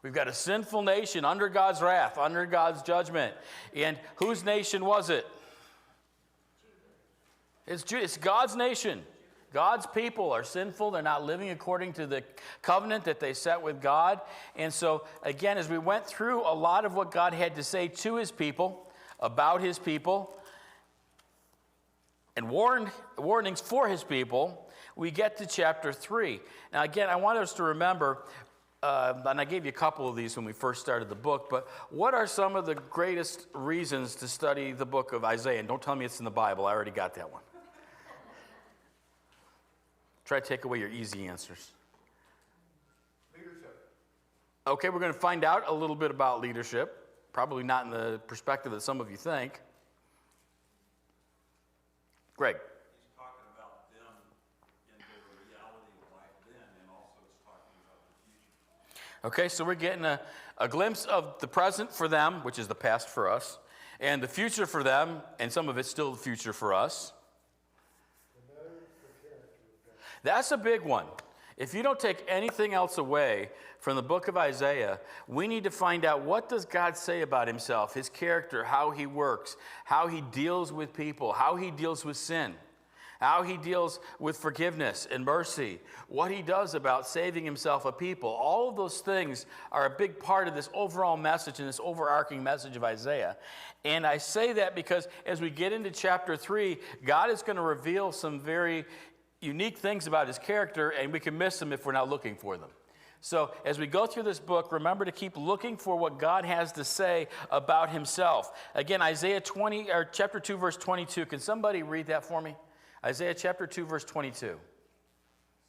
We've got a sinful nation under God's wrath, under God's judgment. And whose nation was it? It's God's nation. God's people are sinful. They're not living according to the covenant that they set with God. And so, again, as we went through a lot of what God had to say to his people, about his people, and warnings for his people, we get to chapter 3. Now, again, I want us to remember, and I gave you a couple of these when we first started the book, but what are some of the greatest reasons to study the book of Isaiah? And don't tell me it's in the Bible. I already got that one. Try to take away your easy answers. Leadership. Okay, we're going to find out a little bit about leadership. Probably not in the perspective that some of you think. Greg. He's talking about them in the reality of life then, and also it's talking about the future. Okay, so we're getting a glimpse of the present for them, which is the past for us, and the future for them, and some of it's still the future for us. That's a big one. If you don't take anything else away from the book of Isaiah, we need to find out, what does God say about himself, his character, how he works, how he deals with people, how he deals with sin, how he deals with forgiveness and mercy, what he does about saving himself a people. All of those things are a big part of this overall message and this overarching message of Isaiah. And I say that because as we get into chapter 3, God is going to reveal some very unique things about his character, and we can miss them if we're not looking for them. So as we go through this book, remember to keep looking for what God has to say about himself. Again, Isaiah chapter 2, verse 22. Can somebody read that for me? Isaiah chapter 2, verse 22.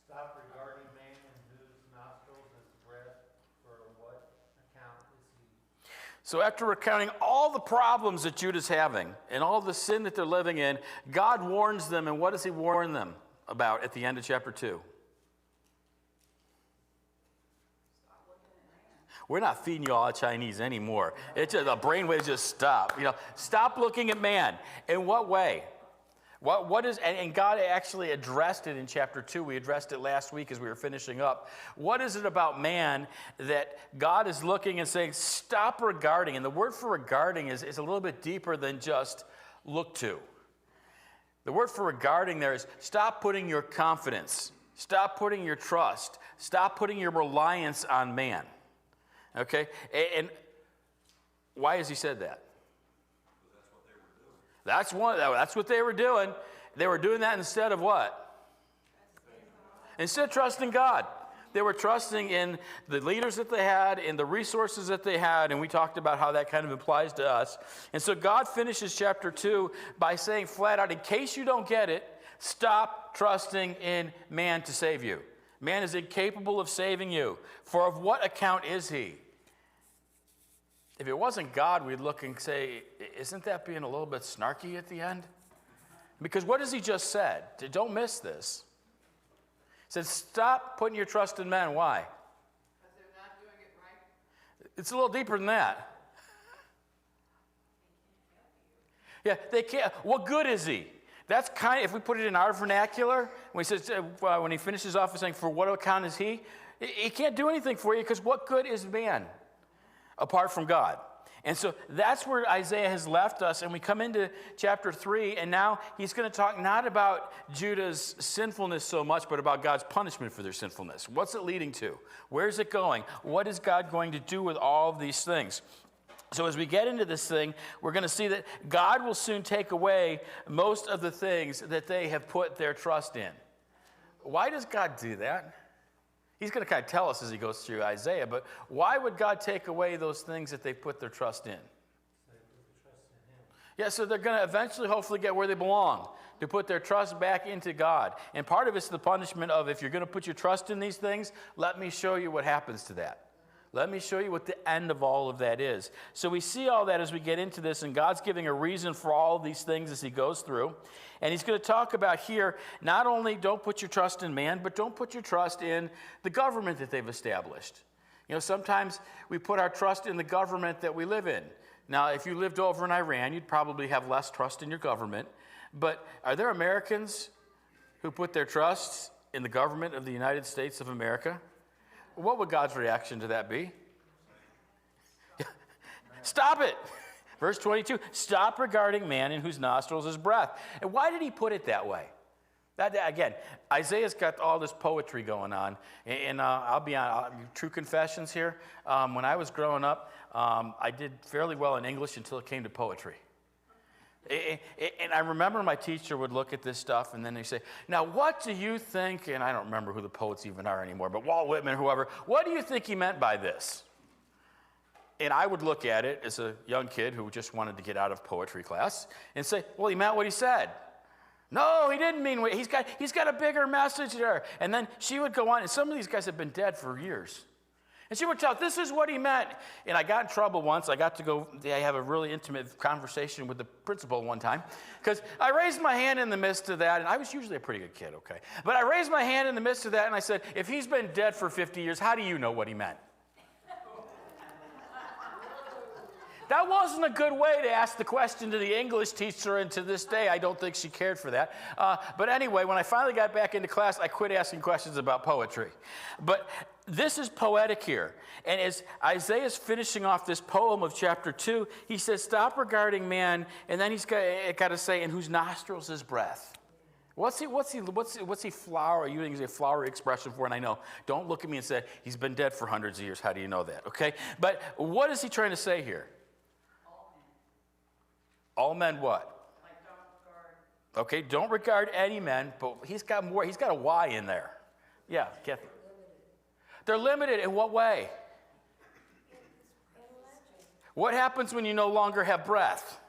Stop regarding man in whose nostrils is breath, for what account is he? So after recounting all the problems that Judah's having and all the sin that they're living in, God warns them, and what does he warn them about at the end of chapter 2? We're not feeding you all Chinese anymore. It's just a brainwave, just stop. Stop looking at man. In what way? What is, and God actually addressed it in chapter 2. We addressed it last week as we were finishing up. What is it about man that God is looking and saying, stop regarding? And the word for regarding is a little bit deeper than just look to. The word for regarding there is stop putting your confidence, stop putting your trust, stop putting your reliance on man. Okay? And why has he said that? That's what they were doing. They were doing that instead of what? Instead of trusting God. They were trusting in the leaders that they had, in the resources that they had, and we talked about how that kind of applies to us. And so God finishes chapter 2 by saying flat out, in case you don't get it, stop trusting in man to save you. Man is incapable of saving you. For of what account is he? If it wasn't God, we'd look and say, isn't that being a little bit snarky at the end? Because what has he just said? Don't miss this. He said, stop putting your trust in men. Why? Because they're not doing it right. It's a little deeper than that. Yeah, they can't. What good is he? That's kind of, if we put it in our vernacular, when he finishes off with saying, for what account is he? He can't do anything for you, because what good is man apart from God? And so that's where Isaiah has left us, and we come into chapter 3, and now he's going to talk not about Judah's sinfulness so much, but about God's punishment for their sinfulness. What's it leading to? Where's it going? What is God going to do with all of these things? So as we get into this thing, we're going to see that God will soon take away most of the things that they have put their trust in. Why does God do that? He's going to kind of tell us as he goes through Isaiah, but why would God take away those things that they put their trust in? Yeah, so they're going to eventually hopefully get where they belong, to put their trust back into God. And part of it's the punishment of, if you're going to put your trust in these things, let me show you what happens to that. Let me show you what the end of all of that is. So we see all that as we get into this, and God's giving a reason for all of these things as he goes through. And he's going to talk about here, not only don't put your trust in man, but don't put your trust in the government that they've established. Sometimes we put our trust in the government that we live in. Now, if you lived over in Iran, you'd probably have less trust in your government. But are there Americans who put their trust in the government of the United States of America? What would God's reaction to that be? Stop it. Verse 22, stop regarding man in whose nostrils is breath. And why did he put it that way? Again, Isaiah's got all this poetry going on. And I'll be on true confessions here. When I was growing up, I did fairly well in English until it came to poetry. And I remember my teacher would look at this stuff and then they say, now what do you think, and I don't remember who the poets even are anymore, but Walt Whitman, whoever, what do you think he meant by this? And I would look at it as a young kid who just wanted to get out of poetry class and say, well, he meant what he said. No, he didn't mean what he's got a bigger message there. And then she would go on, and some of these guys have been dead for years. And she would tell, this is what he meant. And I got in trouble once. I have a really intimate conversation with the principal one time. Because I raised my hand in the midst of that, and I was usually a pretty good kid, okay? But I raised my hand in the midst of that, and I said, if he's been dead for 50 years, how do you know what he meant? That wasn't a good way to ask the question to the English teacher, and to this day, I don't think she cared for that. But anyway, when I finally got back into class, I quit asking questions about poetry. But this is poetic here. And as Isaiah's finishing off this poem of chapter 2, he says, stop regarding man, and then he's got to say, in whose nostrils is breath. What's he flower? You think he's a flowery expression for? And I know, don't look at me and say, he's been dead for hundreds of years. How do you know that? Okay? But what is he trying to say here? All men what? Like don't regard. Okay, don't regard any men, but he's got more. He's got a Y in there. Yeah, Kathy. They're limited in what way? What happens when you no longer have breath?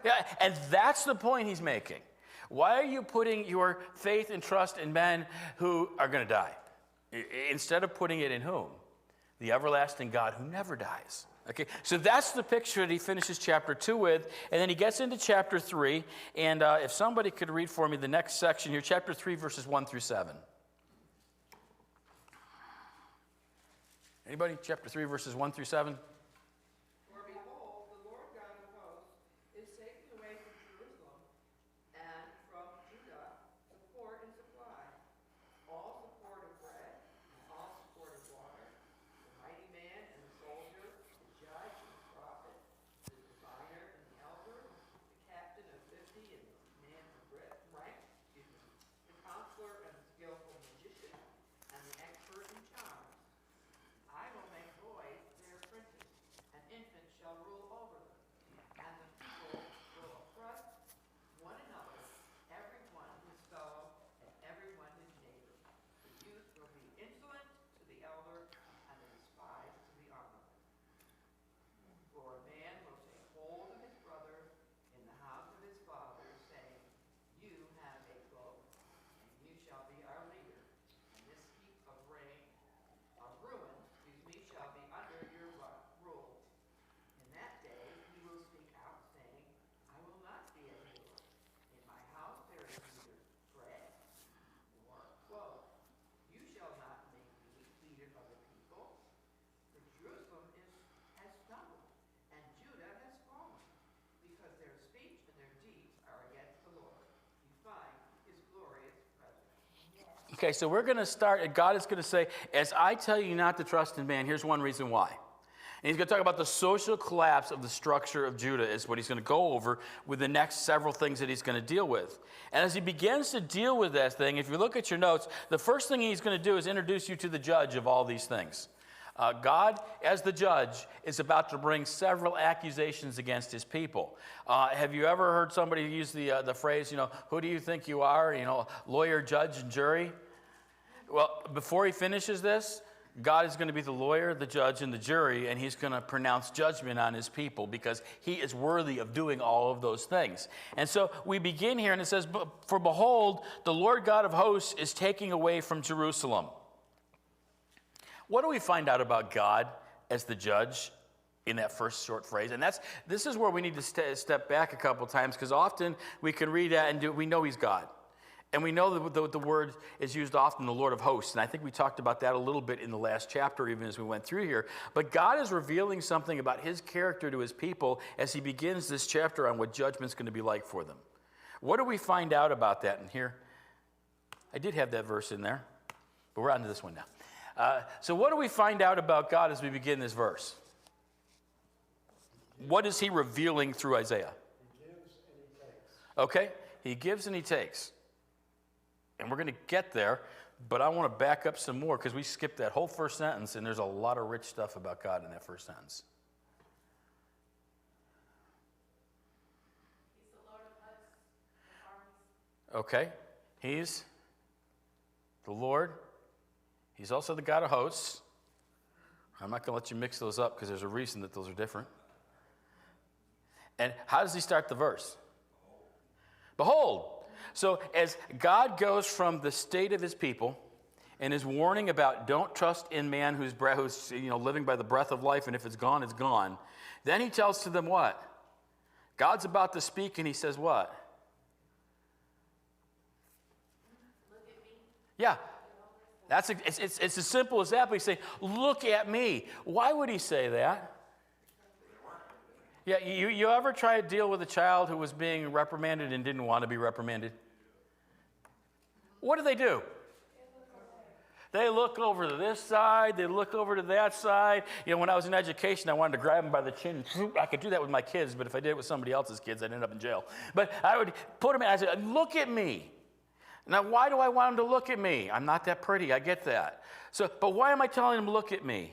Yeah, and that's the point he's making. Why are you putting your faith and trust in men who are going to die? Instead of putting it in whom? The everlasting God who never dies. Okay, so that's the picture that he finishes chapter 2 with, and then he gets into chapter 3, and if somebody could read for me the next section here, chapter 3, verses 1 through 7. Anybody? Chapter 3, verses 1 through 7? For behold, the Lord God of hosts is taking away from Jerusalem and from Judah support and supply, all support of bread and all support of water, the mighty man and the soldier, the judge and the prophet, the diviner and the elder, the captain of 50 and the man of rank, the counselor and the skillful magician, and the expert in charms. I will make boys their princes, and infants shall rule over them. And the people will oppress one another, every one his fellow, and every one his neighbor. The youth will be insolent to the elder, and the despised to the honorable. For a man will take hold of his brother in the house of his father, saying, you have a cloak, and you shall be our leader. And this heap of ruin, shall be under your rule. In that day he will speak out, saying, I will not be a ruler. In my house there is neither bread nor clothes. You shall not make me leader of the people. For Jerusalem has stumbled, and Judah has fallen, because their speech and their deeds are against the Lord, defying his glorious presence. Okay, so we're going to start, and God is going to say, as I tell you not to trust in man, here's one reason why. And he's going to talk about the social collapse of the structure of Judah is what he's going to go over with the next several things that he's going to deal with. And as he begins to deal with that thing, if you look at your notes, the first thing he's going to do is introduce you to the judge of all these things. God, as the judge, is about to bring several accusations against his people. Have you ever heard somebody use the phrase, who do you think you are? Lawyer, judge, and jury? Well, before he finishes this, God is going to be the lawyer, the judge, and the jury, and he's going to pronounce judgment on his people because he is worthy of doing all of those things. And so we begin here, and it says, for behold, the Lord God of hosts is taking away from Jerusalem. What do we find out about God as the judge in that first short phrase? And this is where we need to step back a couple times, because often we can read that and we know he's God. And we know that the word is used often, the Lord of hosts. And I think we talked about that a little bit in the last chapter, even as we went through here. But God is revealing something about his character to his people as he begins this chapter on what judgment's going to be like for them. What do we find out about that in here? I did have that verse in there, but we're on to this one now. So what do we find out about God as we begin this verse? What is he revealing through Isaiah? He gives and he takes. Okay, he gives and he takes. And we're going to get there, but I want to back up some more because we skipped that whole first sentence, and there's a lot of rich stuff about God in that first sentence. He's the Lord of hosts, of armies. Okay, he's the Lord. He's also the God of hosts. I'm not going to let you mix those up because there's a reason that those are different. And how does he start the verse? Behold. So as God goes from the state of his people and is warning about don't trust in man who's living by the breath of life, and if it's gone, it's gone. Then he tells to them what? God's about to speak, and he says what? Look at me. Yeah. It's as simple as that, but he's saying, look at me. Why would he say that? Yeah, you ever try to deal with a child who was being reprimanded and didn't want to be reprimanded? What do? They look over to this side, they look over to that side. When I was in education, I wanted to grab them by the chin. I could do that with my kids, but if I did it with somebody else's kids, I'd end up in jail. But I would put them in, I said, look at me. Now, why do I want them to look at me? I'm not that pretty, I get that. But why am I telling them, look at me?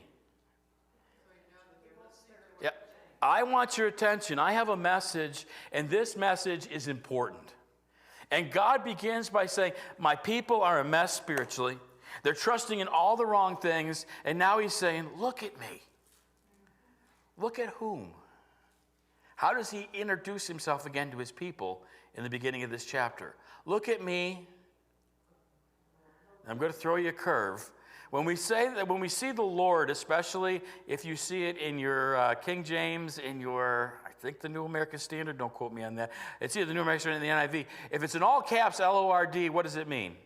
Yeah, I want your attention. I have a message, and this message is important. And God begins by saying, my people are a mess spiritually. They're trusting in all the wrong things, and now he's saying, look at me. Look at whom? How does he introduce himself again to his people in the beginning of this chapter? Look at me. I'm going to throw you a curve. When we see the Lord, especially if you see it in your King James, in your, I think the New American Standard, don't quote me on that. It's either the New American Standard or the NIV. If it's in all caps, L-O-R-D, what does it mean?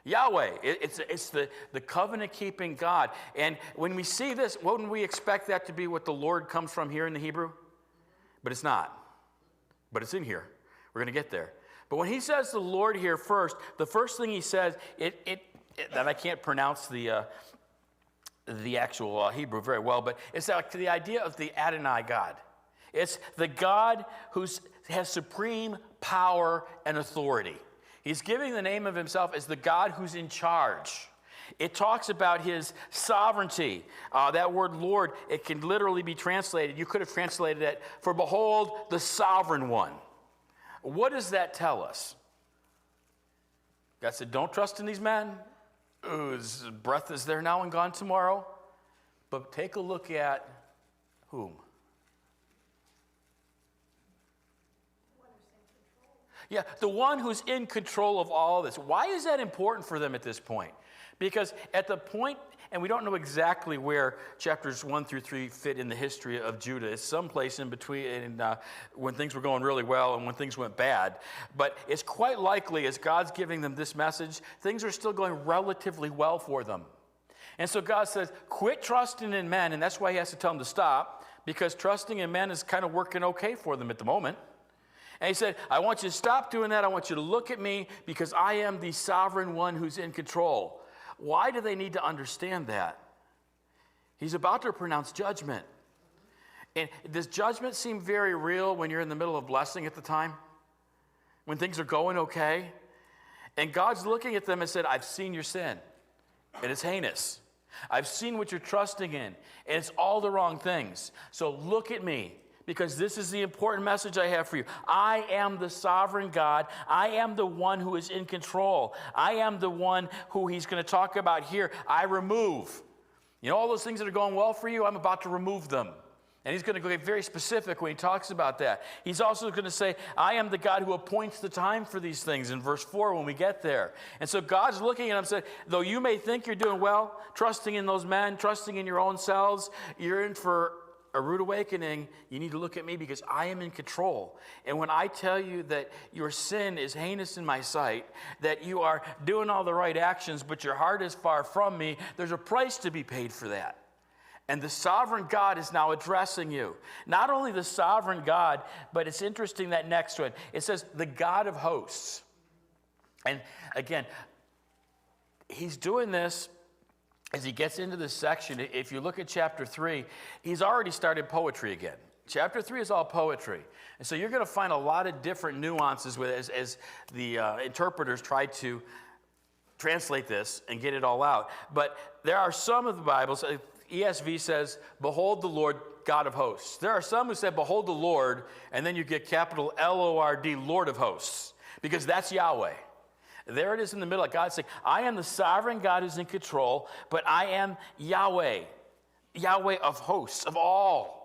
Yahweh. It's the covenant-keeping God. And when we see this, wouldn't we expect that to be what the Lord comes from here in the Hebrew? But it's not. But it's in here. We're going to get there. But when he says the Lord here first, the first thing he says, and I can't pronounce the actual Hebrew very well, but it's like the idea of the Adonai God. It's the God who has supreme power and authority. He's giving the name of himself as the God who's in charge. It talks about his sovereignty. That word Lord, it can literally be translated. You could have translated it for behold, the sovereign one. What does that tell us? God said, don't trust in these men whose breath is there now and gone tomorrow. But take a look at whom? Yeah, the one who's in control of all of this. Why is that important for them at this point? Because at the point, and we don't know exactly where chapters 1 through 3 fit in the history of Judah. It's someplace in between when things were going really well and when things went bad. But it's quite likely, as God's giving them this message, things are still going relatively well for them. And so God says, quit trusting in men, and that's why he has to tell them to stop, because trusting in men is kind of working okay for them at the moment. And he said, I want you to stop doing that. I want you to look at me because I am the sovereign one who's in control. Why do they need to understand that? He's about to pronounce judgment. And does judgment seem very real when you're in the middle of blessing at the time? When things are going okay? And God's looking at them and said, I've seen your sin. And it's heinous. I've seen what you're trusting in. And it's all the wrong things. So look at me. Because this is the important message I have for you. I am the sovereign God. I am the one who is in control. I am the one who he's going to talk about here. I remove. All those things that are going well for you, I'm about to remove them. And he's going to get very specific when he talks about that. He's also going to say, I am the God who appoints the time for these things in verse 4 when we get there. And so God's looking at him and saying, though you may think you're doing well, trusting in those men, trusting in your own selves, you're in for a rude awakening. You need to look at me because I am in control. And when I tell you that your sin is heinous in my sight, that you are doing all the right actions, but your heart is far from me, there's a price to be paid for that. And the sovereign God is now addressing you. Not only the sovereign God, but it's interesting that next one. It says the God of hosts. And again, he's doing this as he gets into this section, if you look at chapter 3, he's already started poetry again. Chapter 3 is all poetry. And so you're going to find a lot of different nuances with as the interpreters try to translate this and get it all out. But there are some of the Bibles, ESV says, behold the Lord, God of hosts. There are some who say, behold the Lord, and then you get capital L-O-R-D, Lord of hosts, because that's Yahweh. There it is in the middle. God saying, I am the sovereign God who's in control, but I am Yahweh, Yahweh of hosts, of all.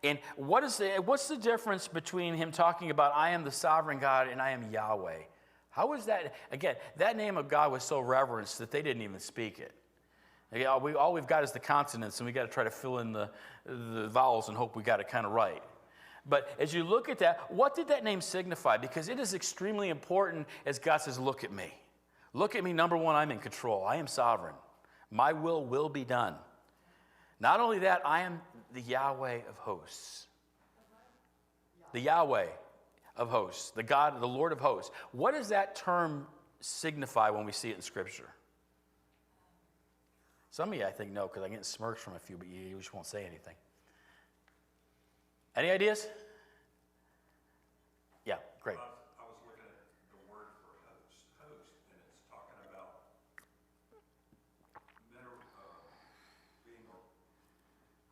And what's the difference between him talking about I am the sovereign God and I am Yahweh? How is that? Again, that name of God was so reverenced that they didn't even speak it. Again, all we've got is the consonants, and we got to try to fill in the vowels and hope we got it kind of right. But as you look at that, what did that name signify? Because it is extremely important as God says, look at me. Look at me, number one, I'm in control. I am sovereign. My will be done. Not only that, I am the Yahweh of hosts. The Yahweh of hosts, the God, the Lord of hosts. What does that term signify when we see it in Scripture? Some of you, I think, know, because I'm getting smirks from a few, but you just won't say anything. Any ideas? Yeah, great. I was looking at the word for host, and it's talking about being,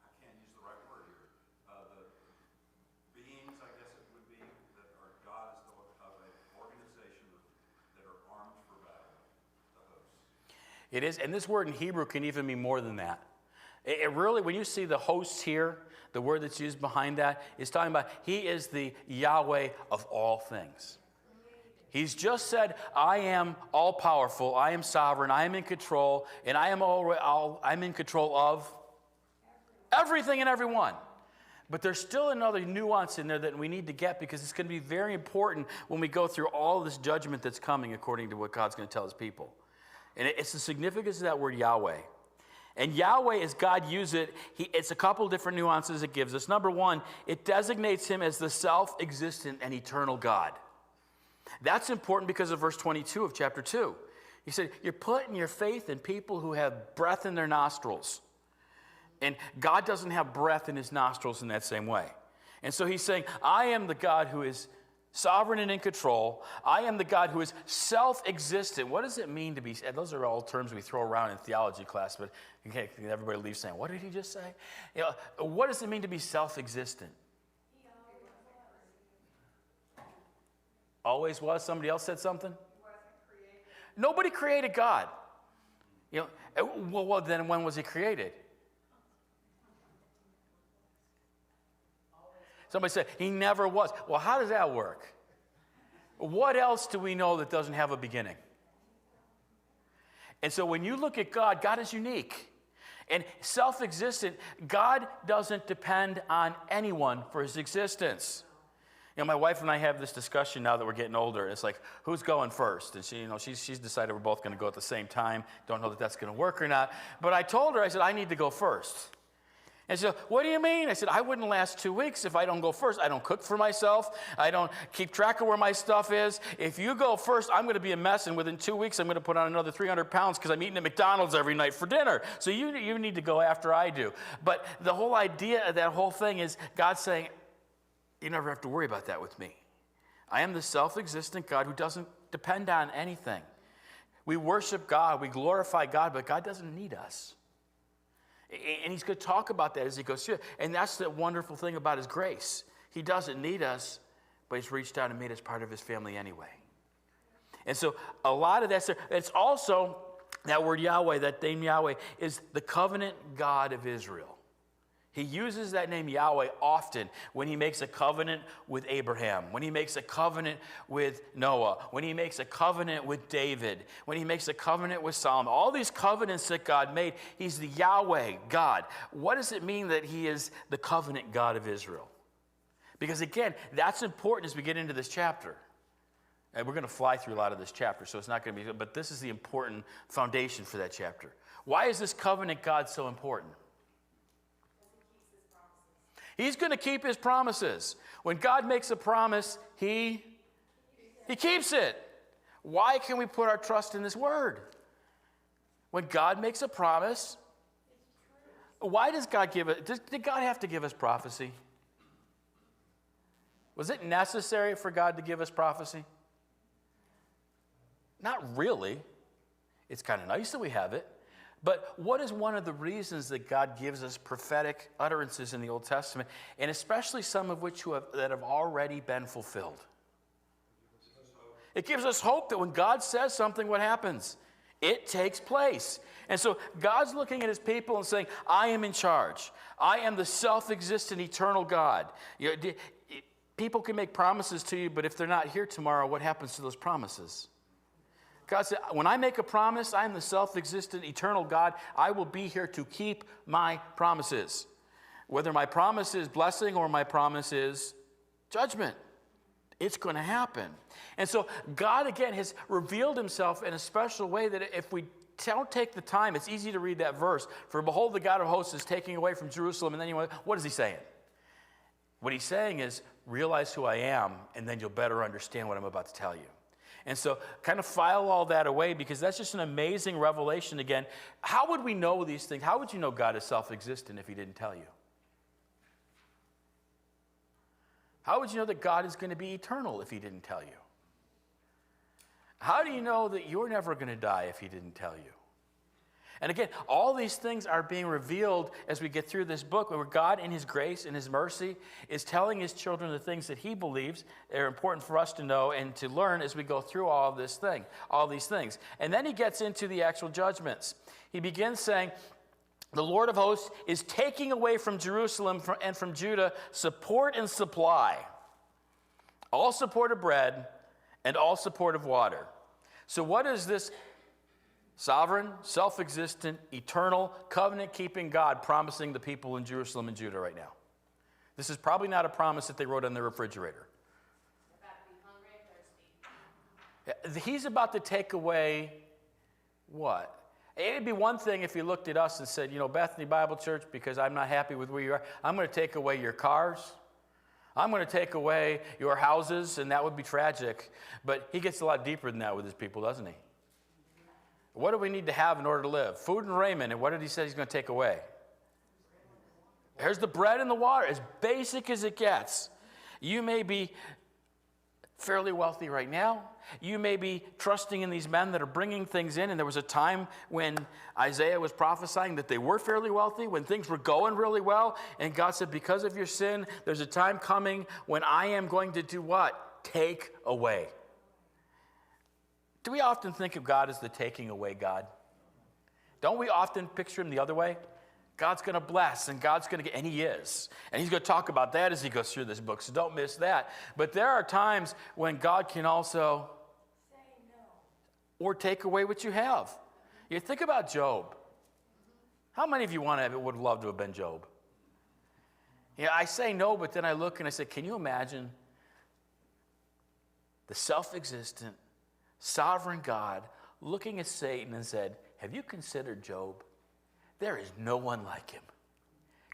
I can't use the right word here, the beings, I guess it would be, that are gods of an organization that are armed for battle, the hosts. It is, and this word in Hebrew can even mean more than that. It really, when you see the hosts here, the word that's used behind that is talking about he is the Yahweh of all things. He's just said, I am all-powerful, I am sovereign, I am in control, and I'm in control of everything and everyone. But there's still another nuance in there that we need to get because it's going to be very important when we go through all of this judgment that's coming according to what God's going to tell his people. And it's the significance of that word Yahweh. And Yahweh, as God used it, it's a couple different nuances it gives us. Number one, it designates him as the self-existent and eternal God. That's important because of verse 22 of chapter 2. He said, you're putting your faith in people who have breath in their nostrils. And God doesn't have breath in his nostrils in that same way. And so he's saying, I am the God who is sovereign and in control. I am the God who is self-existent. What does it mean to be? Those are all terms we throw around in theology class, but everybody leaves saying, what did he just say? You know, what does it mean to be self-existent? Always was? Somebody else said something? Nobody created God. You know, well, then when was he created? Somebody said, he never was. Well, how does that work? What else do we know that doesn't have a beginning? And so when you look at God, God is unique. And self-existent, God doesn't depend on anyone for his existence. You know, my wife and I have this discussion now that we're getting older. It's like, who's going first? And she's decided we're both going to go at the same time. Don't know that that's going to work or not. But I told her, I said, I need to go first. And she said, what do you mean? I said, I wouldn't last 2 weeks if I don't go first. I don't cook for myself. I don't keep track of where my stuff is. If you go first, I'm going to be a mess, and within 2 weeks, I'm going to put on another 300 pounds because I'm eating at McDonald's every night for dinner. So you need to go after I do. But the whole idea of that whole thing is God saying, you never have to worry about that with me. I am the self-existent God who doesn't depend on anything. We worship God, we glorify God, but God doesn't need us. And he's going to talk about that as he goes through. And that's the wonderful thing about his grace. He doesn't need us, but he's reached out and made us part of his family anyway. And so a lot of that, it's also, that word Yahweh, that name Yahweh, is the covenant God of Israel. He uses that name Yahweh often when he makes a covenant with Abraham, when he makes a covenant with Noah, when he makes a covenant with David, when he makes a covenant with Solomon. All these covenants that God made, he's the Yahweh God. What does it mean that he is the covenant God of Israel? Because again, that's important as we get into this chapter. And we're going to fly through a lot of this chapter, so it's not going to be, but this is the important foundation for that chapter. Why is this covenant God so important? He's going to keep his promises. When God makes a promise, he keeps it. Why can we put our trust in this word? When God makes a promise, why does God give it? Did God have to give us prophecy? Was it necessary for God to give us prophecy? Not really. It's kind of nice that we have it. But what is one of the reasons that God gives us prophetic utterances in the Old Testament, and especially some of which that have already been fulfilled? It gives us hope that when God says something, what happens? It takes place. And so God's looking at his people and saying, I am in charge. I am the self-existent eternal God. People can make promises to you, but if they're not here tomorrow, what happens to those promises? God said, when I make a promise, I am the self-existent eternal God. I will be here to keep my promises. Whether my promise is blessing or my promise is judgment, it's going to happen. And so God, again, has revealed himself in a special way that if we don't take the time, it's easy to read that verse. For behold, the God of hosts is taking away from Jerusalem. And then what is he saying? What he's saying is, realize who I am, and then you'll better understand what I'm about to tell you. And so kind of file all that away, because that's just an amazing revelation again. How would we know these things? How would you know God is self-existent if he didn't tell you? How would you know that God is going to be eternal if he didn't tell you? How do you know that you're never going to die if he didn't tell you? And again, all these things are being revealed as we get through this book, where God in his grace and his mercy is telling his children the things that he believes are important for us to know and to learn as we go through all these things. And then he gets into the actual judgments. He begins saying, the Lord of hosts is taking away from Jerusalem and from Judah support and supply, all support of bread and all support of water. So what is this sovereign, self-existent, eternal, covenant-keeping God promising the people in Jerusalem and Judah right now? This is probably not a promise that they wrote on their refrigerator. They're about to be hungry and thirsty. He's about to take away what? It'd be one thing if he looked at us and said, Bethany Bible Church, because I'm not happy with where you are, I'm going to take away your cars. I'm going to take away your houses, and that would be tragic. But he gets a lot deeper than that with his people, doesn't he? What do we need to have in order to live? Food and raiment. And what did he say he's going to take away? Here's the bread and the water, as basic as it gets. You may be fairly wealthy right now. You may be trusting in these men that are bringing things in. And there was a time when Isaiah was prophesying that they were fairly wealthy, when things were going really well. And God said, because of your sin, there's a time coming when I am going to do what? Take away. Do we often think of God as the taking away God? Don't we often picture him the other way? God's going to bless, and God's going to get, and he is. And he's going to talk about that as he goes through this book, so don't miss that. But there are times when God can also Say no. or take away what you have. You think about Job. How many of you would love to have been Job? Yeah, I say no, but then I look and I say, can you imagine the self-existent, sovereign God looking at Satan and said, have you considered Job? There is no one like him.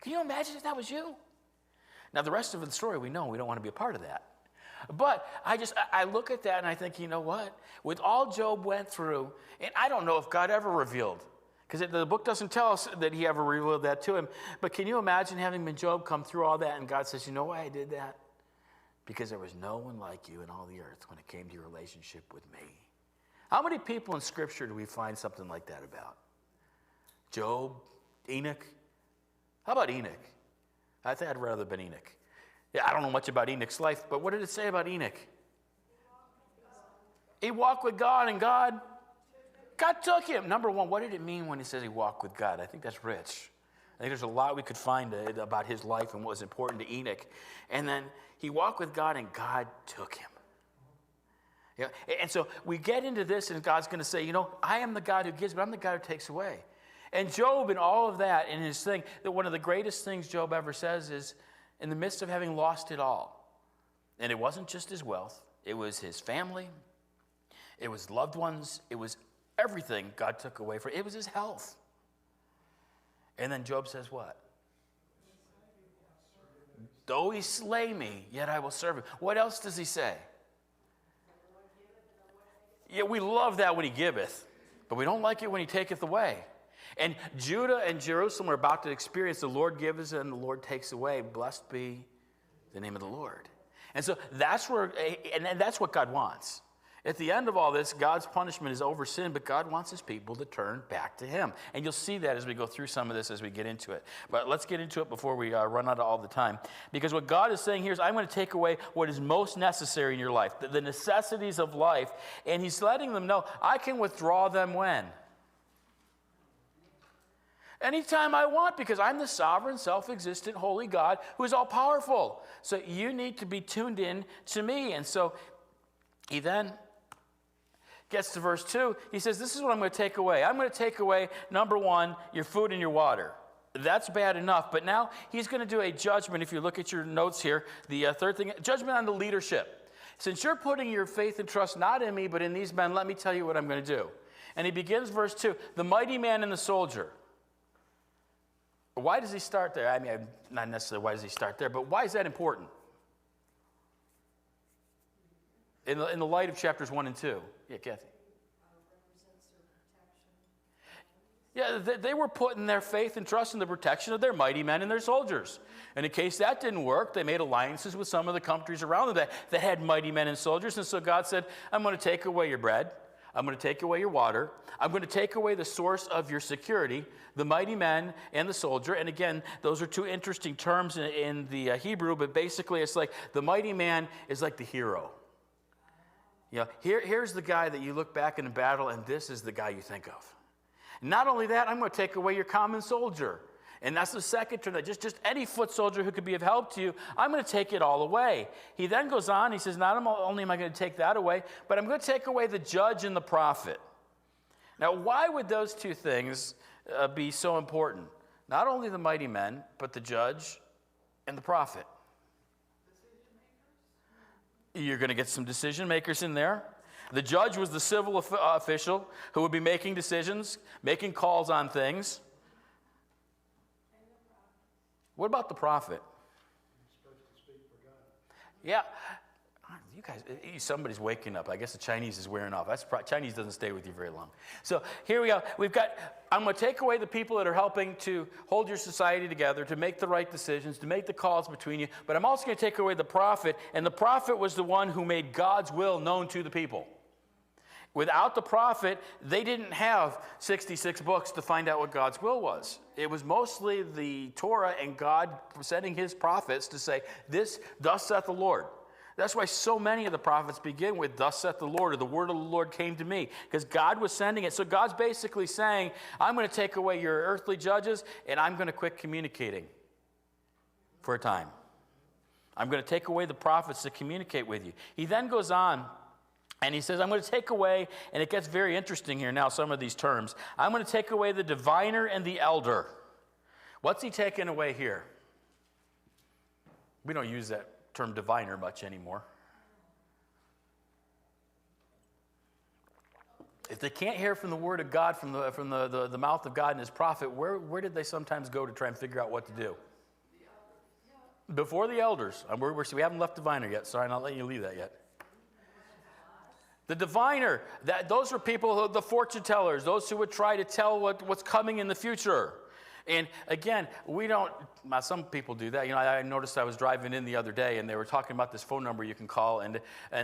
Can you imagine if that was you? Now, the rest of the story we know. We don't want to be a part of that. But I look at that and I think, you know what? With all Job went through, and I don't know if God ever revealed, because the book doesn't tell us that he ever revealed that to him. But can you imagine having been Job come through all that and God says, you know why I did that? Because there was no one like you in all the earth when it came to your relationship with me. How many people in Scripture do we find something like that about? Job, Enoch. How about Enoch? I think I'd rather been Enoch. Yeah, I don't know much about Enoch's life, but what did it say about Enoch? He walked with God, and God took him. Number one, what did it mean when he says he walked with God? I think that's rich. I think there's a lot we could find about his life and what was important to Enoch. And then he walked with God, and God took him. Yeah, and so we get into this, and God's going to say, I am the God who gives, but I'm the God who takes away. And Job, in all of that, in his thing, that one of the greatest things Job ever says is, in the midst of having lost it all, and it wasn't just his wealth, it was his family, it was loved ones, it was everything God took away from it. It was his health. And then Job says what? Though he slay me, yet I will serve him. What else does he say? Yeah, we love that when he giveth. But we don't like it when he taketh away. And Judah and Jerusalem are about to experience the Lord gives and the Lord takes away. Blessed be the name of the Lord. And so that's what God wants. At the end of all this, God's punishment is over sin, but God wants his people to turn back to him. And you'll see that as we go through some of this as we get into it. But let's get into it before we run out of all the time. Because what God is saying here is, I'm going to take away what is most necessary in your life, the necessities of life. And he's letting them know, I can withdraw them when? Anytime I want, because I'm the sovereign, self-existent, holy God who is all-powerful. So you need to be tuned in to me. And so he then gets to verse 2. He says, this is what I'm going to take away. I'm going to take away, number one, your food and your water. That's bad enough. But now he's going to do a judgment. If you look at your notes here, the third thing, judgment on the leadership. Since you're putting your faith and trust not in me, but in these men, let me tell you what I'm going to do. And he begins verse 2, the mighty man and the soldier. Why does he start there? I mean, not necessarily why does he start there, but why is that important? In the light of chapters 1 and 2. Yeah, Kathy. Yeah, they were putting their faith and trust in the protection of their mighty men and their soldiers. And in case that didn't work, they made alliances with some of the countries around them that had mighty men and soldiers. And so God said, I'm going to take away your bread. I'm going to take away your water. I'm going to take away the source of your security, the mighty men and the soldier. And again, those are two interesting terms in the Hebrew, but basically it's like the mighty man is like the hero. You know, here's the guy that you look back in a battle, and this is the guy you think of. Not only that, I'm going to take away your common soldier. And that's the second term, that just any foot soldier who could be of help to you, I'm going to take it all away. He then goes on, he says, not only am I going to take that away, but I'm going to take away the judge and the prophet. Now, why would those two things be so important? Not only the mighty men, but the judge and the prophet. You're going to get some decision makers in there. The judge was the civil official who would be making decisions, making calls on things. What about the prophet? He's supposed to speak for God. Yeah. You guys, somebody's waking up. I guess the Chinese is wearing off. Chinese doesn't stay with you very long. So here we go. I'm going to take away the people that are helping to hold your society together, to make the right decisions, to make the calls between you. But I'm also going to take away the prophet. And the prophet was the one who made God's will known to the people. Without the prophet, they didn't have 66 books to find out what God's will was. It was mostly the Torah and God sending his prophets to say, this, thus saith the Lord. That's why so many of the prophets begin with, thus saith the Lord, or the word of the Lord came to me, because God was sending it. So God's basically saying, I'm going to take away your earthly judges, and I'm going to quit communicating for a time. I'm going to take away the prophets to communicate with you. He then goes on, and he says, I'm going to take away, and it gets very interesting here now, some of these terms. I'm going to take away the diviner and the elder. What's he taking away here? We don't use that term diviner much anymore. If they can't hear from the word of God, from the mouth of God and his prophet, where did they sometimes go to try and figure out what to do? Before the elders. We haven't left diviner yet. Sorry, I'm not letting you leave that yet. The diviner, those are people, the fortune tellers, those who would try to tell what's coming in the future. And again, some people do that. You know, I noticed I was driving in the other day, and they were talking about this phone number you can call, and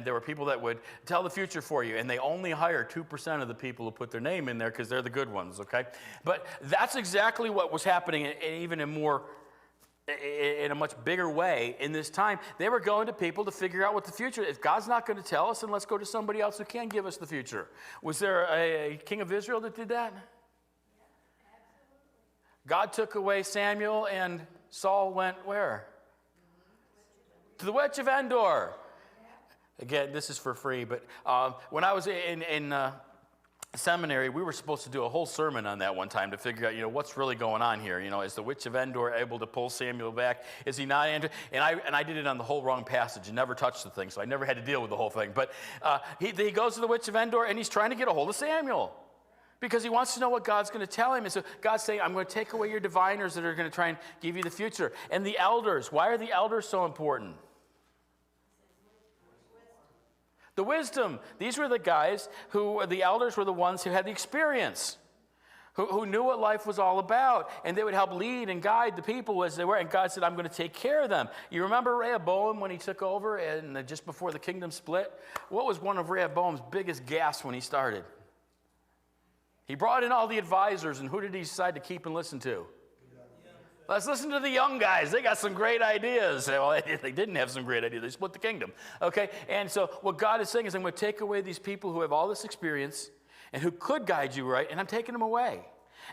there were people that would tell the future for you, and they only hire 2% of the people who put their name in there because they're the good ones, okay? But that's exactly what was happening, even in a much bigger way in this time. They were going to people to figure out what the future is. If God's not going to tell us, then let's go to somebody else who can give us the future. Was there a king of Israel that did that? God took away Samuel, and Saul went where? To the witch of Endor. Again, this is for free, but when I was in seminary, we were supposed to do a whole sermon on that one time to figure out, what's really going on here. Is the witch of Endor able to pull Samuel back? Is he not? And I did it on the whole wrong passage and never touched the thing, so I never had to deal with the whole thing. But he goes to the witch of Endor, and he's trying to get a hold of Samuel, because he wants to know what God's going to tell him. And so God's saying, I'm going to take away your diviners that are going to try and give you the future. And the elders, why are the elders so important? The wisdom. These were the guys the elders were the ones who had the experience, who knew what life was all about, and they would help lead and guide the people as they were. And God said, I'm going to take care of them. You remember Rehoboam when he took over and just before the kingdom split? What was one of Rehoboam's biggest gasps when he started? He brought in all the advisors, and who did he decide to keep and listen to? Let's listen to the young guys. They got some great ideas. Well, they didn't have some great ideas. They split the kingdom. Okay? And so what God is saying is, I'm going to take away these people who have all this experience and who could guide you right, and I'm taking them away.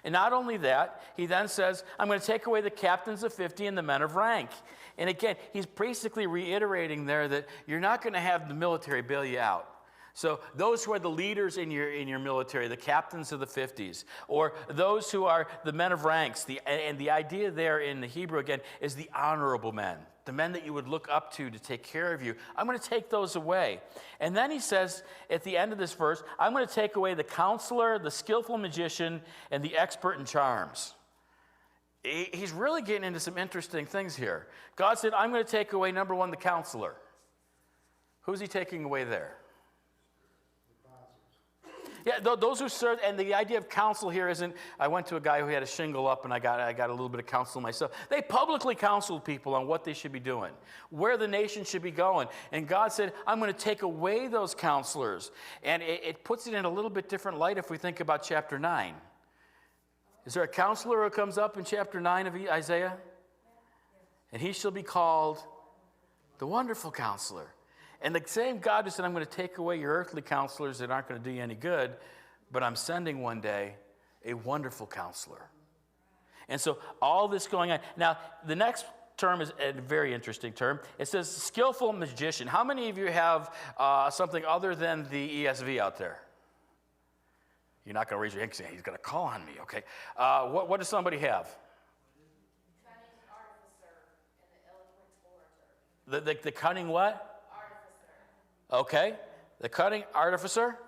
And not only that, he then says, I'm going to take away the captains of 50 and the men of rank. And again, he's basically reiterating there that you're not going to have the military bail you out. So those who are the leaders in your military, the captains of the 50s, or those who are the men of ranks, and the idea there in the Hebrew, again, is the honorable men, the men that you would look up to take care of you. I'm going to take those away. And then he says at the end of this verse, I'm going to take away the counselor, the skillful magician, and the expert in charms. He's really getting into some interesting things here. God said, I'm going to take away, number one, the counselor. Who's he taking away there? Yeah, those who serve, and the idea of counsel here isn't, I went to a guy who had a shingle up and I got a little bit of counsel myself. They publicly counseled people on what they should be doing, where the nation should be going. And God said, I'm going to take away those counselors. And it puts it in a little bit different light if we think about chapter 9. Is there a counselor who comes up in chapter 9 of Isaiah? And he shall be called the Wonderful Counselor. And the same God who said, I'm going to take away your earthly counselors that aren't going to do you any good, but I'm sending one day a wonderful counselor. And so all this going on. Now, the next term is a very interesting term. It says skillful magician. How many of you have something other than the ESV out there? You're not going to raise your hand and say, he's going to call on me, okay? What does somebody have? Cunning artificer and the eloquent orator. The cunning what? Okay, the cunning artificer.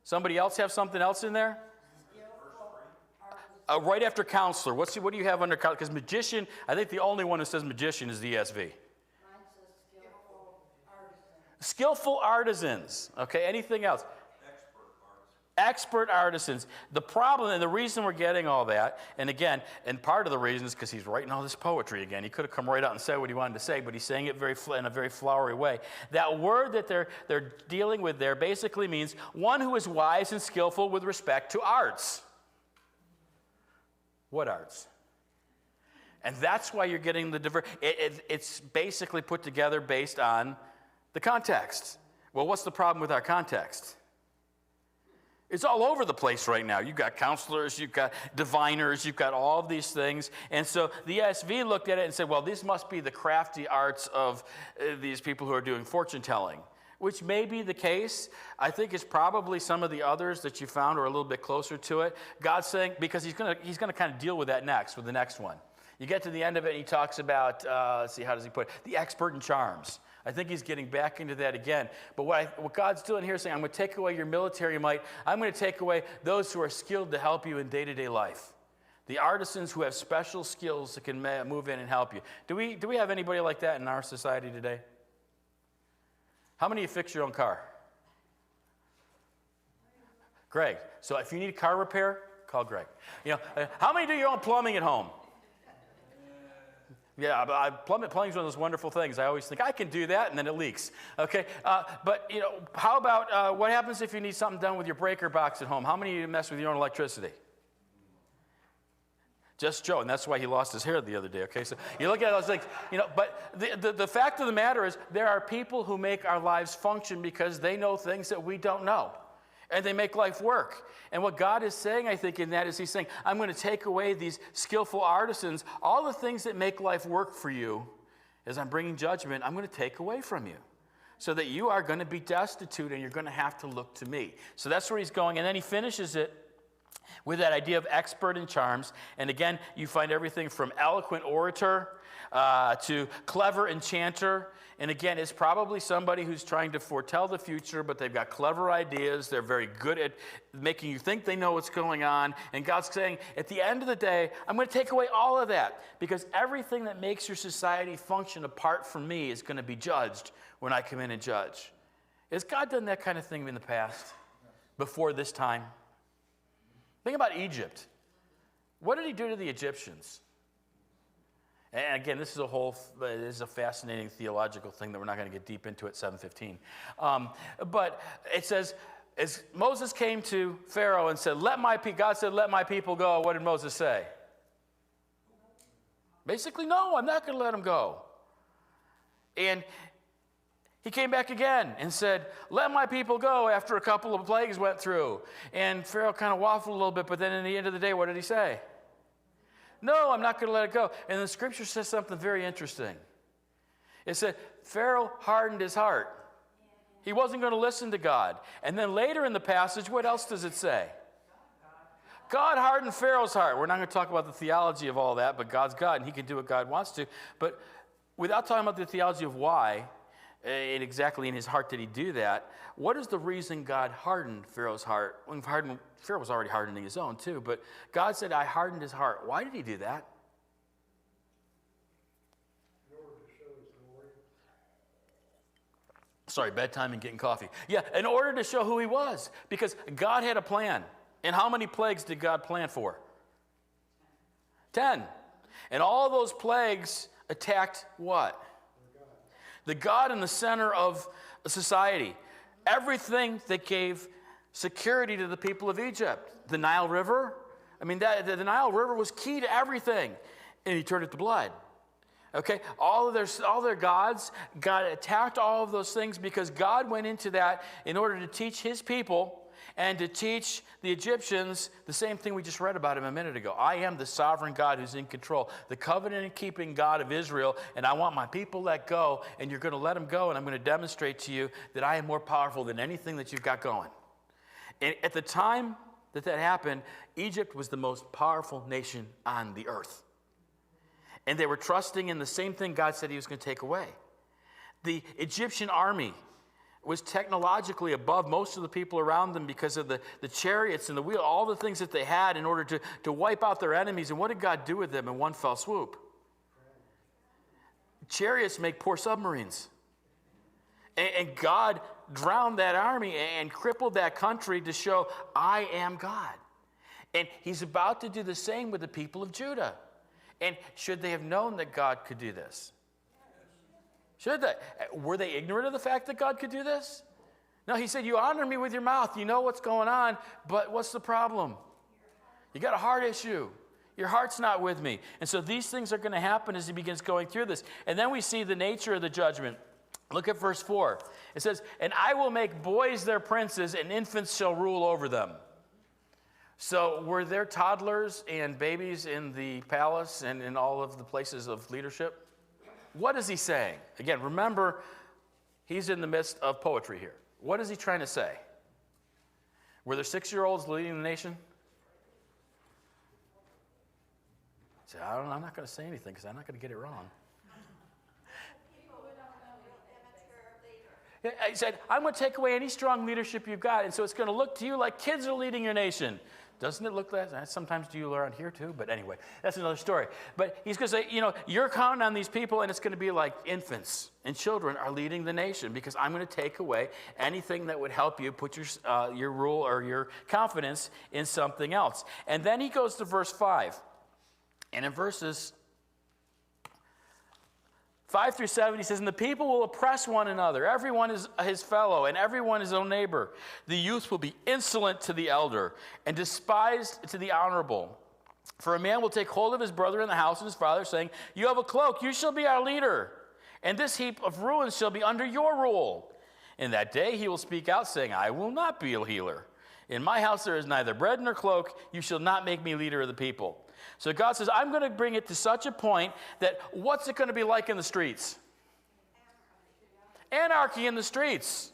Somebody else have something else in there? Right after counselor. What do you have under counselor? Because magician, I think the only one who says magician is the ESV. Mine says skillful artisans. Skillful artisans. Okay, anything else? Expert artisans. The problem and the reason we're getting all that, and again, and part of the reason is because he's writing all this poetry again. He could have come right out and said what he wanted to say, but he's saying it in a very flowery way. That word that they're dealing with there basically means one who is wise and skillful with respect to arts. What arts? And that's why you're getting the it's basically put together based on the context. Well, what's the problem with our context? It's all over the place right now. You've got counselors, you've got diviners, you've got all of these things. And so the ESV looked at it and said, well, these must be the crafty arts of these people who are doing fortune telling, which may be the case. I think it's probably some of the others that you found are a little bit closer to it. God's saying, because he's going to kind of deal with that next, with the next one. You get to the end of it and he talks about, let's see, how does he put it? The expert in charms. I think he's getting back into that again. But what God's doing here is saying, I'm going to take away your military might. I'm going to take away those who are skilled to help you in day-to-day life. The artisans who have special skills that can move in and help you. Do we have anybody like that in our society today? How many of you fix your own car? Greg. So if you need car repair, call Greg. How many do your own plumbing at home? Yeah, plumbing's one of those wonderful things. I always think, I can do that, and then it leaks. Okay, but how about what happens if you need something done with your breaker box at home? How many of you mess with your own electricity? Just Joe, and that's why he lost his hair the other day, okay? So you look at those things, but the fact of the matter is there are people who make our lives function because they know things that we don't know, and they make life work. And what God is saying, I think, in that is he's saying, I'm going to take away these skillful artisans, all the things that make life work for you, as I'm bringing judgment, I'm going to take away from you, so that you are going to be destitute and you're going to have to look to me. So that's where he's going, and then he finishes it with that idea of expert in charms. And again, you find everything from eloquent orator to clever enchanter. And again, it's probably somebody who's trying to foretell the future, but they've got clever ideas. They're very good at making you think they know what's going on. And God's saying, at the end of the day, I'm going to take away all of that, because everything that makes your society function apart from me is going to be judged when I come in and judge. Has God done that kind of thing in the past, before this time? Think about Egypt. What did he do to the Egyptians? And again, this is a fascinating theological thing that we're not going to get deep into at 7:15. But it says, as Moses came to Pharaoh and said, God said, let my people go. What did Moses say? Basically, no, I'm not going to let them go. And he came back again and said, let my people go, after a couple of plagues went through. And Pharaoh kind of waffled a little bit, but then in the end of the day, what did he say? No, I'm not going to let it go. And the scripture says something very interesting. It said, Pharaoh hardened his heart. He wasn't going to listen to God. And then later in the passage, what else does it say? God hardened Pharaoh's heart. We're not going to talk about the theology of all that, but God's God, and he can do what God wants to. But without talking about the theology of why, and exactly in his heart did he do that, what is the reason God hardened Pharaoh's heart? Pharaoh was already hardening his own too, but God said, I hardened his heart. Why did he do that? In order to show his glory. Sorry, bedtime and getting coffee. Yeah, in order to show who he was, because God had a plan. And how many plagues did God plan for? 10. And all those plagues attacked what? The God in the center of society. Everything that gave security to the people of Egypt. The Nile River. I mean, the Nile River was key to everything. And he turned it to blood. Okay? All their gods, God attacked all of those things because God went into that in order to teach his people and to teach the Egyptians the same thing we just read about him a minute ago. I am the sovereign God who's in control, the covenant-keeping God of Israel, and I want my people let go, and you're going to let them go, and I'm going to demonstrate to you that I am more powerful than anything that you've got going. And at the time that happened, Egypt was the most powerful nation on the earth. And they were trusting in the same thing God said he was going to take away. The Egyptian army was technologically above most of the people around them because of the chariots and the wheel, all the things that they had in order to wipe out their enemies. And what did God do with them in one fell swoop? Chariots make poor submarines. And God drowned that army and crippled that country to show, I am God. And he's about to do the same with the people of Judah. And should they have known that God could do this? Should they? Were they ignorant of the fact that God could do this? No, he said, you honor me with your mouth. You know what's going on, but what's the problem? You got a heart issue. Your heart's not with me. And so these things are going to happen as he begins going through this. And then we see the nature of the judgment. Look at verse 4. It says, and I will make boys their princes, and infants shall rule over them. So were there toddlers and babies in the palace and in all of the places of leadership? What is he saying? Again, remember, he's in the midst of poetry here. What is he trying to say? Were there 6-year-olds leading the nation? He said, I'm not going to say anything because I'm not going to get it wrong. He said, I'm going to take away any strong leadership you've got, and so it's going to look to you like kids are leading your nation. Doesn't it look like that? Sometimes do you around here too? But anyway, that's another story. But he's going to say, you're counting on these people, and it's going to be like infants and children are leading the nation because I'm going to take away anything that would help you put your rule or your confidence in something else. And then he goes to verse 5. And in verses 5 through 7, he says, and the people will oppress one another. Everyone is his fellow, and everyone his own neighbor. The youth will be insolent to the elder, and despised to the honorable. For a man will take hold of his brother in the house of his father, saying, you have a cloak, you shall be our leader. And this heap of ruins shall be under your rule. In that day he will speak out, saying, I will not be a healer. In my house there is neither bread nor cloak. You shall not make me leader of the people. So God says, I'm going to bring it to such a point that what's it going to be like in the streets? Anarchy in the streets.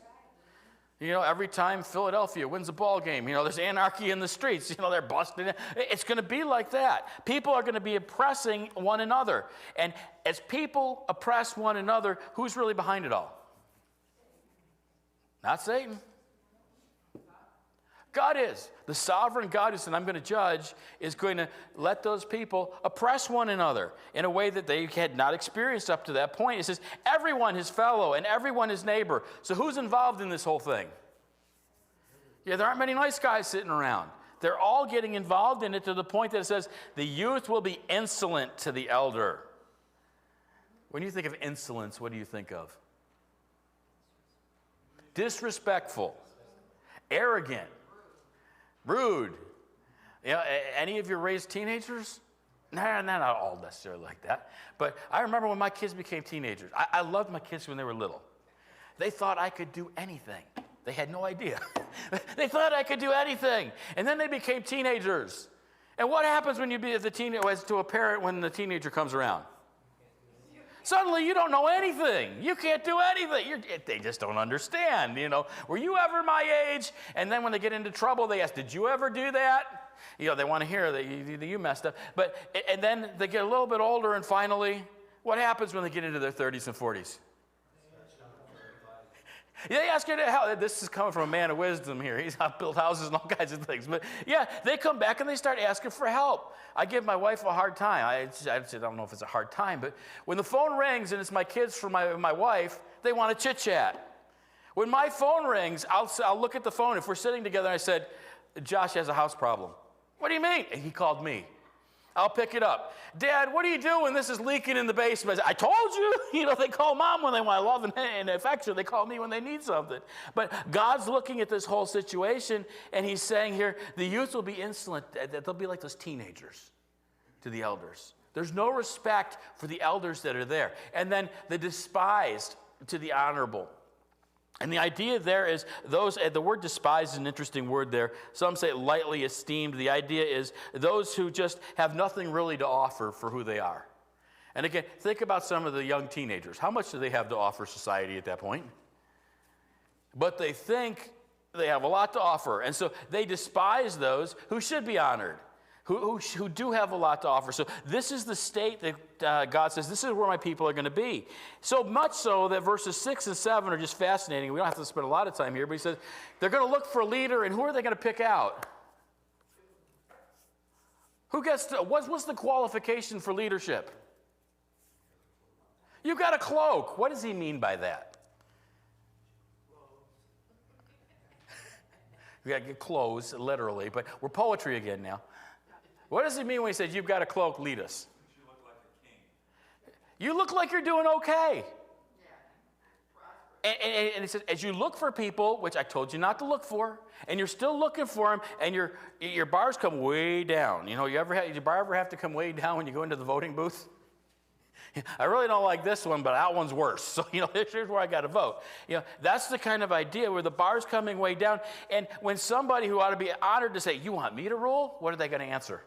Every time Philadelphia wins a ball game, there's anarchy in the streets. They're busting it. It's going to be like that. People are going to be oppressing one another. And as people oppress one another, who's really behind it all? Not Satan. God is. The sovereign God who said, I'm going to judge, is going to let those people oppress one another in a way that they had not experienced up to that point. It says, everyone his fellow and everyone his neighbor. So who's involved in this whole thing? Yeah, there aren't many nice guys sitting around. They're all getting involved in it to the point that it says, the youth will be insolent to the elder. When you think of insolence, what do you think of? Disrespectful, arrogant, rude. You know, any of you raised teenagers? Nah, not all necessarily like that. But I remember when my kids became teenagers. I loved my kids when they were little. They thought I could do anything. They had no idea. They thought I could do anything. And then they became teenagers. And what happens when you be to a parent when the teenager comes around? Suddenly you don't know anything. You can't do anything. They just don't understand, you know. Were you ever my age? And then when they get into trouble, they ask, did you ever do that? You know, they want to hear that you messed up. And then they get a little bit older, and finally, what happens when they get into their 30s and 40s? They ask you to help. This is coming from a man of wisdom here. He's built houses and all kinds of things. But yeah, they come back and they start asking for help. I give my wife a hard time. I don't know if it's a hard time, but when the phone rings and it's my kids from my wife, they want to chit-chat. When my phone rings, I'll look at the phone. If we're sitting together and I said, Josh has a house problem. What do you mean? And he called me. I'll pick it up. Dad, what do you do when this is leaking in the basement? I told you. You know, they call mom when they want love and affection. They call me when they need something. But God's looking at this whole situation, and he's saying here, the youth will be insolent. They'll be like those teenagers to the elders. There's no respect for the elders that are there. And then the despised to the honorable. And the idea there is the word despise is an interesting word there. Some say lightly esteemed. The idea is those who just have nothing really to offer for who they are. And again, think about some of the young teenagers. How much do they have to offer society at that point? But they think they have a lot to offer. And so they despise those who should be honored, who do have a lot to offer. So this is the state that God says, this is where my people are going to be. So much so that verses 6 and 7 are just fascinating. We don't have to spend a lot of time here, but he says they're going to look for a leader, and who are they going to pick out? What's the qualification for leadership? You got a cloak. What does he mean by that? We got to get clothes, literally, but we're poetry again now. What does he mean when he says, you've got a cloak, lead us? You look like a king. You look like you're doing okay. And he says, as you look for people, which I told you not to look for, and you're still looking for them, and your bars come way down. You know, your bar ever have to come way down when you go into the voting booth? I really don't like this one, but that one's worse. So, you know, here's where I got to vote. You know, that's the kind of idea where the bar's coming way down. And when somebody who ought to be honored to say, you want me to rule? What are they going to answer?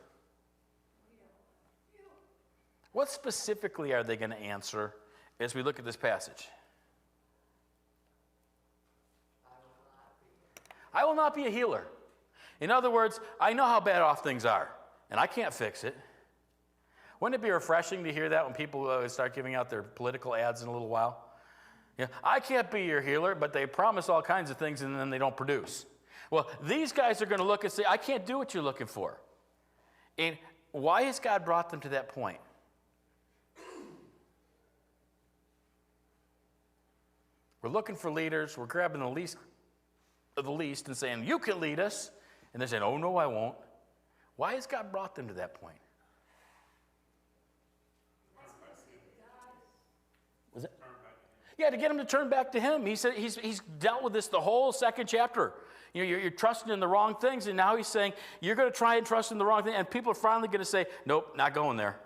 What specifically are they going to answer as we look at this passage? I will not be a healer. In other words, I know how bad off things are, and I can't fix it. Wouldn't it be refreshing to hear that when people start giving out their political ads in a little while? Yeah, I can't be your healer, but they promise all kinds of things and then they don't produce. Well, these guys are going to look and say, I can't do what you're looking for. And why has God brought them to that point? We're looking for leaders. We're grabbing the least of the least and saying, you can lead us. And they're saying, oh, no, I won't. Why has God brought them to that point? Was it? Yeah, to get him to turn back to him. He said he's dealt with this the whole second chapter. You know, you're trusting in the wrong things, and now he's saying you're going to try and trust in the wrong thing, and people are finally going to say, nope, not going there.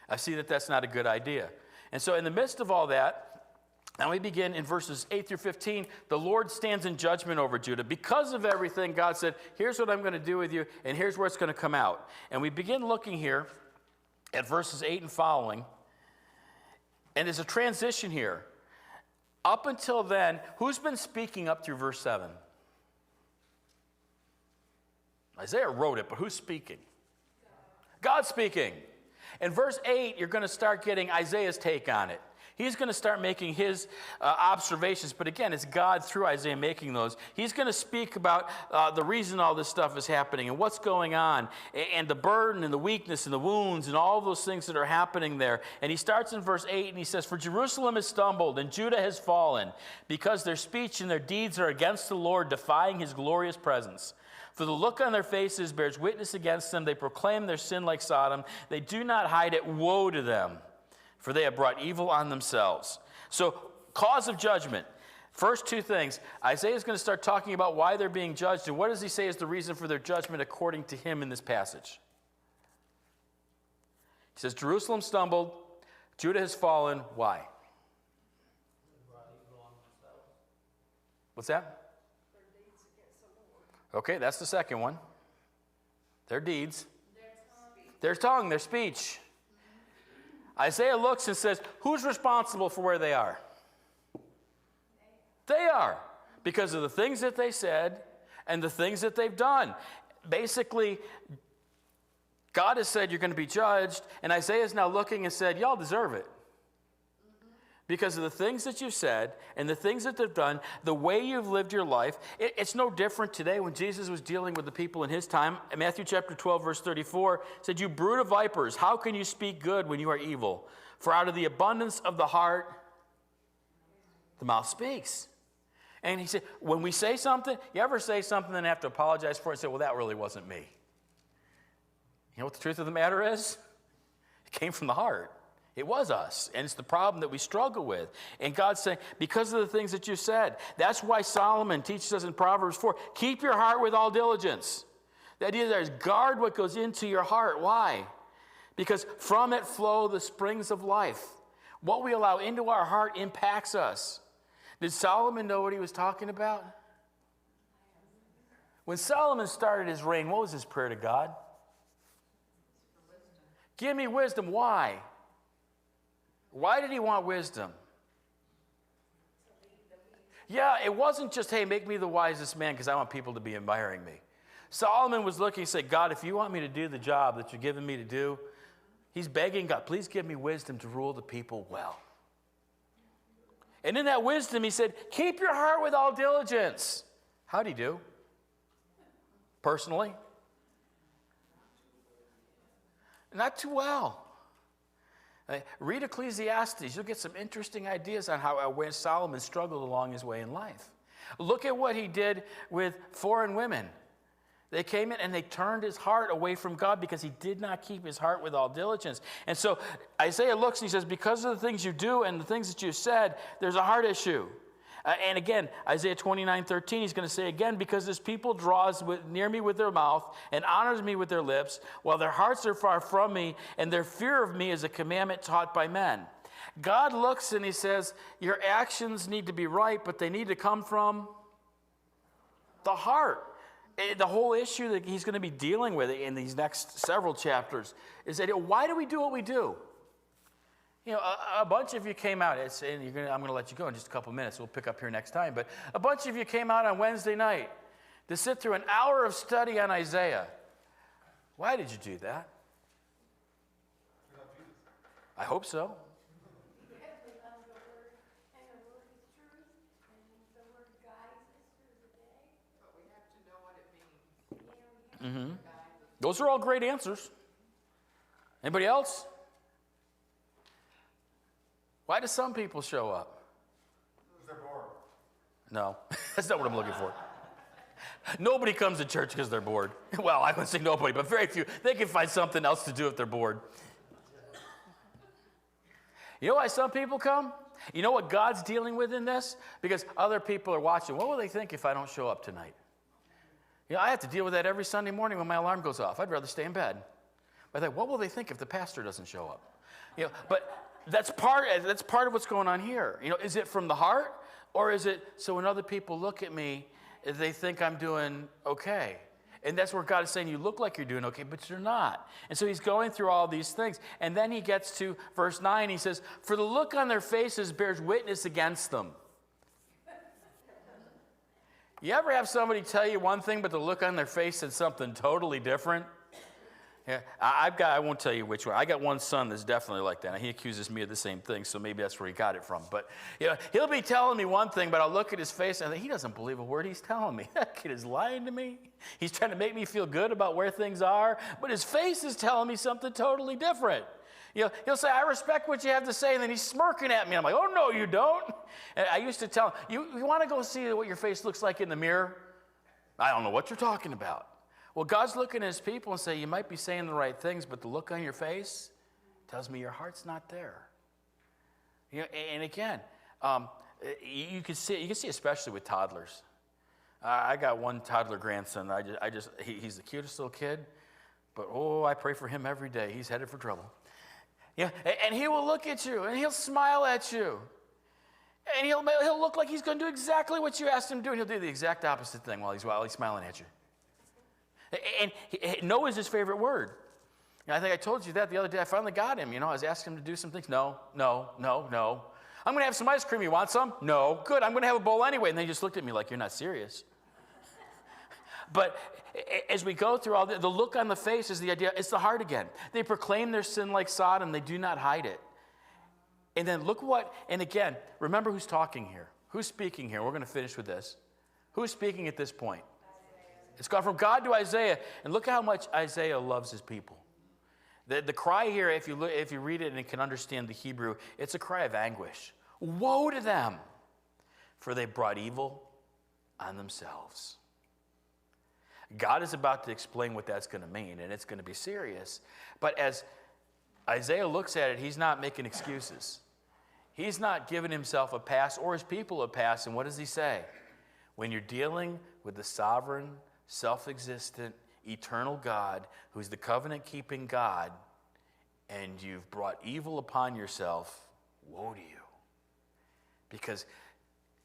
I see that that's not a good idea. And so in the midst of all that, now we begin in verses 8 through 15. The Lord stands in judgment over Judah. Because of everything, God said, here's what I'm going to do with you, and here's where it's going to come out. And we begin looking here at verses 8 and following. And there's a transition here. Up until then, who's been speaking up through verse 7? Isaiah wrote it, but who's speaking? God's speaking. In verse 8, you're going to start getting Isaiah's take on it. He's going to start making his observations. But again, it's God through Isaiah making those. He's going to speak about the reason all this stuff is happening and what's going on and the burden and the weakness and the wounds and all those things that are happening there. And he starts in verse 8 and he says, "For Jerusalem has stumbled and Judah has fallen because their speech and their deeds are against the Lord, defying his glorious presence. For the look on their faces bears witness against them. They proclaim their sin like Sodom. They do not hide it. Woe to them, for they have brought evil on themselves." So, cause of judgment. First two things. Isaiah is going to start talking about why they're being judged. And what does he say is the reason for their judgment according to him in this passage? He says, Jerusalem stumbled. Judah has fallen. Why? What's that? Okay, that's the second one. Their deeds. Their tongue, their speech. Isaiah looks and says, who's responsible for where they are? They are. Because of the things that they said and the things that they've done. Basically, God has said you're going to be judged, and Isaiah is now looking and said, y'all deserve it. Because of the things that you've said and the things that they've done, the way you've lived your life. It's no different today when Jesus was dealing with the people in his time. In Matthew chapter 12, verse 34, said, "You brood of vipers, how can you speak good when you are evil? For out of the abundance of the heart, the mouth speaks." And he said, when we say something, you ever say something and have to apologize for it and say, well, that really wasn't me. You know what the truth of the matter is? It came from the heart. It was us, and it's the problem that we struggle with. And God's saying, because of the things that you said, that's why Solomon teaches us in Proverbs 4, keep your heart with all diligence. The idea there is guard what goes into your heart. Why? Because from it flow the springs of life. What we allow into our heart impacts us. Did Solomon know what he was talking about? When Solomon started his reign, what was his prayer to God? Give me wisdom. Why? Why did he want wisdom? Yeah, it wasn't just, hey, make me the wisest man because I want people to be admiring me. Solomon was looking and said, God, if you want me to do the job that you're giving me to do, he's begging God, please give me wisdom to rule the people well. And in that wisdom, he said, keep your heart with all diligence. How'd he do? Personally? Not too well. Read Ecclesiastes. You'll get some interesting ideas on how when Solomon struggled along his way in life. Look at what he did with foreign women. They came in and they turned his heart away from God because he did not keep his heart with all diligence. And so Isaiah looks and he says, because of the things you do and the things that you said, there's a heart issue. And again, Isaiah 29:13, he's going to say again, because this people draws near me with their mouth and honors me with their lips, while their hearts are far from me, and their fear of me is a commandment taught by men. God looks and he says, your actions need to be right, but they need to come from the heart. The whole issue that he's going to be dealing with in these next several chapters is that why do we do what we do? You know, a bunch of you came out, and I'm going to let you go in just a couple minutes. We'll pick up here next time. But a bunch of you came out on Wednesday night to sit through an hour of study on Isaiah. Why did you do that? I hope so. Because we love the Word, and the Word is truth, and the Word guides us through the day. But we have to know what it means. You know, Those are all great answers. Anybody else? Why do some people show up? Because they're bored. No, that's not what I'm looking for. Nobody comes to church because they're bored. Well, I wouldn't say nobody, but very few. They can find something else to do if they're bored. You know why some people come? You know what God's dealing with in this? Because other people are watching. What will they think if I don't show up tonight? You know, I have to deal with that every Sunday morning when my alarm goes off. I'd rather stay in bed. But I think, what will they think if the pastor doesn't show up? You know, but that's part of what's going on here. You know, is it from the heart, or is it so when other people look at me, they think I'm doing okay? And that's where God is saying, you look like you're doing okay, but you're not. And so he's going through all these things. And then he gets to verse 9. He says, for the look on their faces bears witness against them. You ever have somebody tell you one thing, but the look on their face said something totally different? Yeah, I won't tell you which one. I got one son that's definitely like that. And he accuses me of the same thing, so maybe that's where he got it from. But he'll be telling me one thing, but I'll look at his face and I think, he doesn't believe a word he's telling me. That kid is lying to me. He's trying to make me feel good about where things are, but his face is telling me something totally different. He'll say, I respect what you have to say, and then he's smirking at me. I'm like, oh, no, you don't. And I used to tell him, you want to go see what your face looks like in the mirror? I don't know what you're talking about. Well, God's looking at his people and say, you might be saying the right things, but the look on your face tells me your heart's not there. And again, you can see especially with toddlers. I got one toddler grandson. He's the cutest little kid, but I pray for him every day. He's headed for trouble. And he will look at you, and he'll smile at you. And he'll look like he's going to do exactly what you asked him to do, and he'll do the exact opposite thing while he's smiling at you. And no is his favorite word. I think I told you that the other day. I finally got him. I was asking him to do some things. No. I'm going to have some ice cream. You want some? No. Good. I'm going to have a bowl anyway. And they just looked at me like, you're not serious. But as we go through all the look on the face is the idea. It's the heart again. They proclaim their sin like Sodom. They do not hide it. And then and again, remember who's talking here. Who's speaking here? We're going to finish with this. Who's speaking at this point? It's gone from God to Isaiah, and look how much Isaiah loves his people. The cry here, if you read it and can understand the Hebrew, it's a cry of anguish. Woe to them, for they brought evil on themselves. God is about to explain what that's going to mean, and it's going to be serious. But as Isaiah looks at it, he's not making excuses. He's not giving himself a pass or his people a pass. And what does he say? When you're dealing with the sovereign, self-existent, eternal God, who's the covenant-keeping God, and you've brought evil upon yourself, woe to you. Because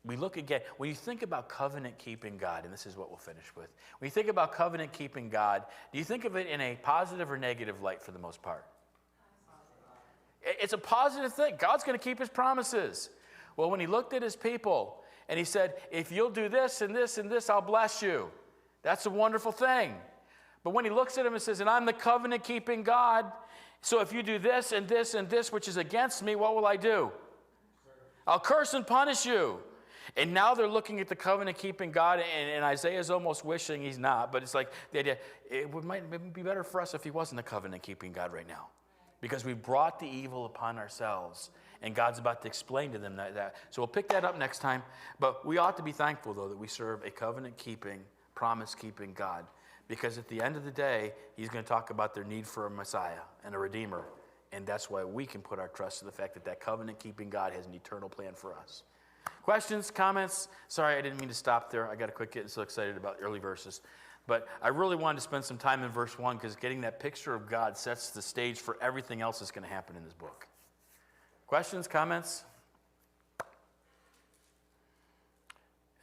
we look again, when you think about covenant-keeping God, and this is what we'll finish with, when you think about covenant-keeping God, do you think of it in a positive or negative light for the most part? It's a positive thing. God's going to keep his promises. Well, when he looked at his people, and he said, if you'll do this and this and this, I'll bless you. That's a wonderful thing. But when he looks at him and says, and I'm the covenant-keeping God, so if you do this and this and this, which is against me, what will I do? I'll curse and punish you. And now they're looking at the covenant-keeping God, and Isaiah's almost wishing he's not, but it's like the idea, might be better for us if he wasn't a covenant-keeping God right now. Because we brought the evil upon ourselves, and God's about to explain to them that. So we'll pick that up next time. But we ought to be thankful, though, that we serve a covenant-keeping, promise-keeping God. Because at the end of the day, he's going to talk about their need for a Messiah and a Redeemer. And that's why we can put our trust in the fact that covenant-keeping God has an eternal plan for us. Questions, comments? Sorry, I didn't mean to stop there. I got to quit getting so excited about early verses. But I really wanted to spend some time in verse 1 because getting that picture of God sets the stage for everything else that's going to happen in this book. Questions, comments?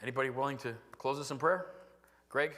Anybody willing to close us in prayer? Greg?